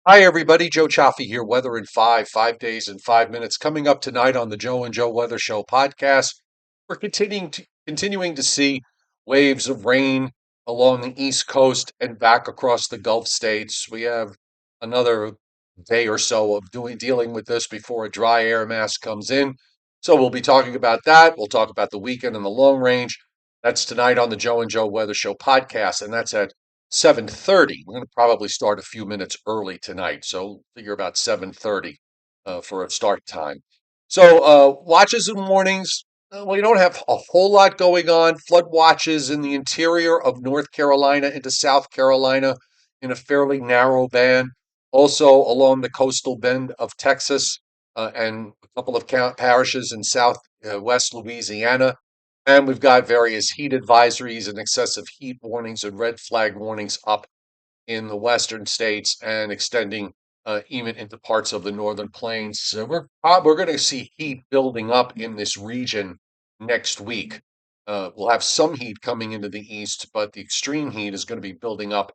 Hi, everybody. Joe Cioffi here. Weather in 5 days in 5 minutes. Coming up tonight on the Joe and Joe Weather Show podcast, we're continuing to see waves of rain along the East Coast and back across the Gulf states. We have another day or so of dealing with this before a dry air mass comes in. So we'll be talking about that. We'll talk about the weekend and the long range. That's tonight on the Joe and Joe Weather Show podcast, and that's at 7:30. We're going to probably start a few minutes early tonight, so figure about 7:30 for a start time. So watches and warnings. Well, you don't have a whole lot going on. Flood watches in the interior of North Carolina into South Carolina in a fairly narrow band. Also along the coastal bend of Texas and a couple of parishes in southwest Louisiana. And we've got various heat advisories and excessive heat warnings and red flag warnings up in the western states and extending even into parts of the northern plains. So we're going to see heat building up in this region next week. We'll have some heat coming into the east, but the extreme heat is going to be building up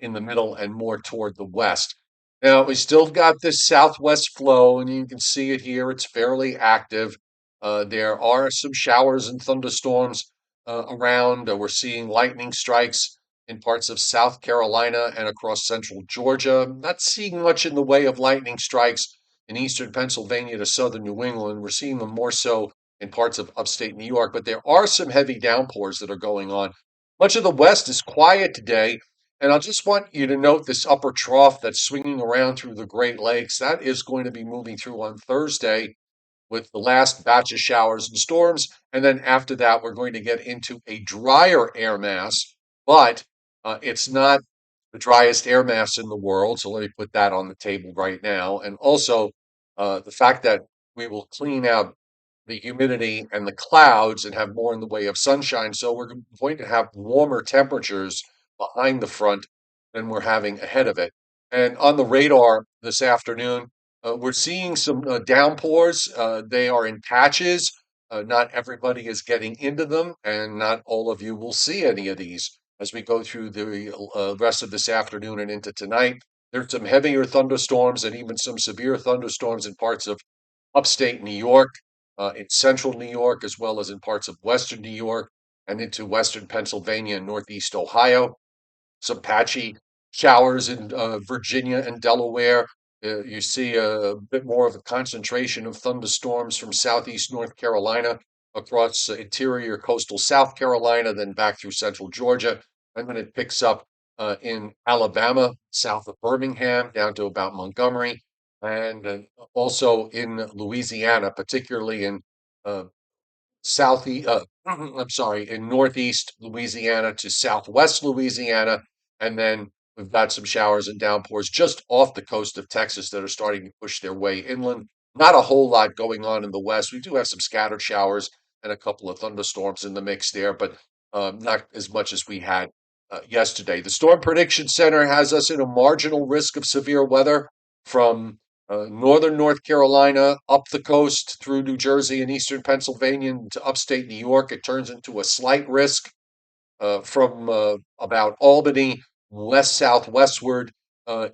in the middle and more toward the west. Now, we still got this southwest flow, and you can see it here. It's fairly active. There are some showers and thunderstorms around. We're seeing lightning strikes in parts of South Carolina and across central Georgia. Not seeing much in the way of lightning strikes in eastern Pennsylvania to southern New England. We're seeing them more so in parts of upstate New York, but there are some heavy downpours that are going on. Much of the West is quiet today, and I just want you to note this upper trough that's swinging around through the Great Lakes. That is going to be moving through on Thursday with the last batch of showers and storms. And then after that, we're going to get into a drier air mass, but it's not the driest air mass in the world. So let me put that on the table right now. And also the fact that we will clean out the humidity and the clouds and have more in the way of sunshine. So we're going to have warmer temperatures behind the front than we're having ahead of it. And on the radar this afternoon, we're seeing some downpours. They are in patches. Not everybody is getting into them, and not all of you will see any of these as we go through the rest of this afternoon and into tonight. There's some heavier thunderstorms and even some severe thunderstorms in parts of upstate New York, in central New York, as well as in parts of western New York and into western Pennsylvania and northeast Ohio. Some patchy showers in Virginia and Delaware. You see a bit more of a concentration of thunderstorms from southeast North Carolina across interior coastal South Carolina, then back through central Georgia. And then it picks up in Alabama, south of Birmingham, down to about Montgomery, and also in Louisiana, particularly in uh, I'm sorry, in northeast Louisiana to southwest Louisiana, and then we've got some showers and downpours just off the coast of Texas that are starting to push their way inland. Not a whole lot going on in the west. We do have some scattered showers and a couple of thunderstorms in the mix there, but not as much as we had yesterday. The Storm Prediction Center has us in a marginal risk of severe weather from northern North Carolina, up the coast through New Jersey and eastern Pennsylvania to upstate New York. It turns into a slight risk from about Albany west southwestward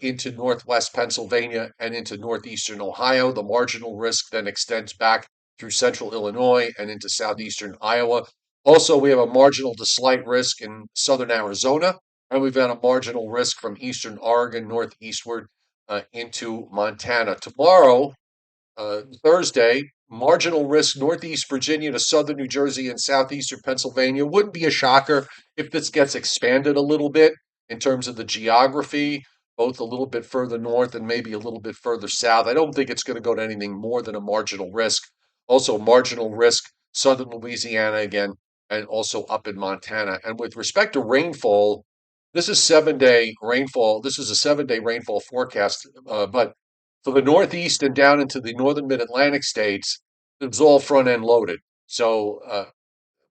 into northwest Pennsylvania and into northeastern Ohio. The marginal risk then extends back through central Illinois and into southeastern Iowa. Also, we have a marginal to slight risk in southern Arizona, and we've got a marginal risk from eastern Oregon northeastward into Montana. Tomorrow, Thursday, marginal risk Northeast Virginia to southern New Jersey and southeastern Pennsylvania. Wouldn't be a shocker if this gets expanded a little bit in terms of the geography, both a little bit further north and maybe a little bit further south. I don't think it's going to go to anything more than a marginal risk. Also, marginal risk southern Louisiana again, and also up in Montana. And with respect to rainfall, this is 7 day rainfall. This is a 7 day rainfall forecast, but for the Northeast and down into the northern mid-Atlantic states, it's all front end loaded. So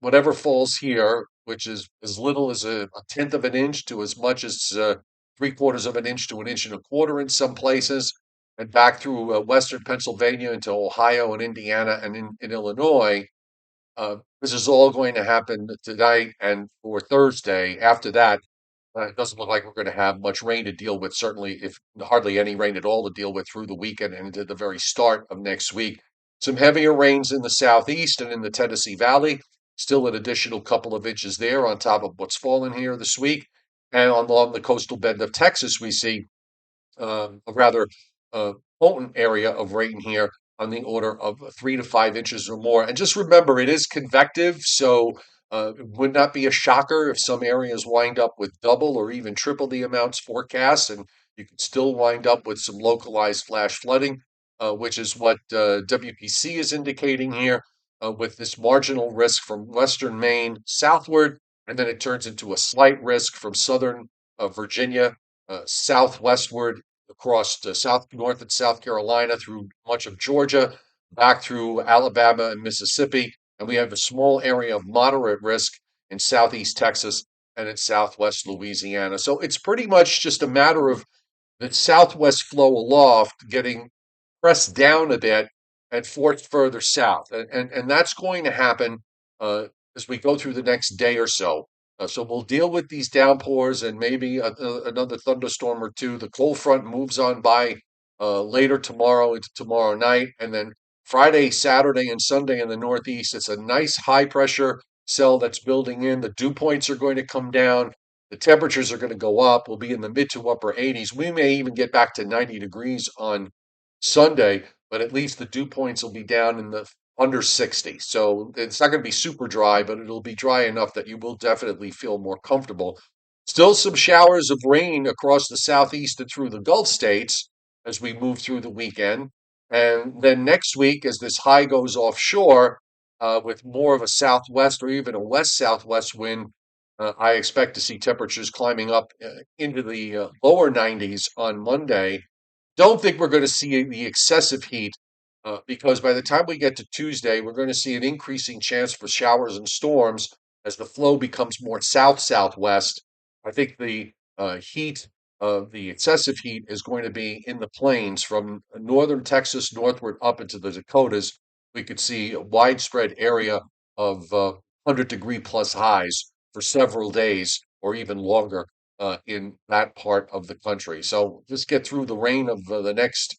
whatever falls here, which is as little as a tenth of an inch to as much as 3/4 of an inch to an inch and a quarter in some places, and back through western Pennsylvania into Ohio and Indiana and in Illinois, this is all going to happen tonight and for Thursday. After that, It doesn't look like we're going to have much rain to deal with, certainly, if hardly any rain at all to deal with through the weekend and into the very start of next week. Some heavier rains in the southeast and in the Tennessee Valley. Still an additional couple of inches there on top of what's fallen here this week. And along the coastal bend of Texas, we see a rather uh, potent area of rain here on the order of 3 to 5 inches or more. And just remember, it is convective, so it would not be a shocker if some areas wind up with double or even triple the amounts forecast, and you could still wind up with some localized flash flooding, which is what WPC is indicating here, with this marginal risk from western Maine southward, and then it turns into a slight risk from southern Virginia southwestward across to North and South Carolina through much of Georgia, back through Alabama and Mississippi. And we have a small area of moderate risk in southeast Texas and in southwest Louisiana. So it's pretty much just a matter of the southwest flow aloft getting pressed down a bit and forced further south. And that's going to happen as we go through the next day or so. So we'll deal with these downpours and maybe another thunderstorm or two. The cold front moves on by later tomorrow into tomorrow night. And then Friday, Saturday, and Sunday in the Northeast, it's a nice high pressure cell that's building in. The dew points are going to come down. The temperatures are going to go up. We'll be in the mid to upper 80s. We may even get back to 90 degrees on Sunday, but at least the dew points will be down in the under 60. So it's not going to be super dry, but it'll be dry enough that you will definitely feel more comfortable. Still some showers of rain across the southeast and through the Gulf states as we move through the weekend. And then next week, as this high goes offshore, with more of a southwest or even a west southwest wind, I expect to see temperatures climbing up into the lower 90s on Monday. Don't think we're going to see the excessive heat because by the time we get to Tuesday, we're going to see an increasing chance for showers and storms as the flow becomes more south-southwest. I think the heat, the excessive heat, is going to be in the plains from northern Texas northward up into the Dakotas. We could see a widespread area of 100-degree plus highs for several days or even longer in that part of the country. So just get through the rain of the next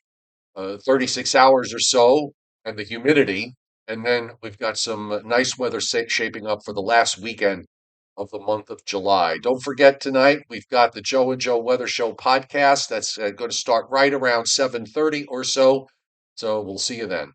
36 hours or so and the humidity. And then we've got some nice weather shaping up for the last weekend of the month of July. Don't forget tonight, we've got the Joe and Joe Weather Show podcast. That's going to start right around 7:30 or so. So we'll see you then.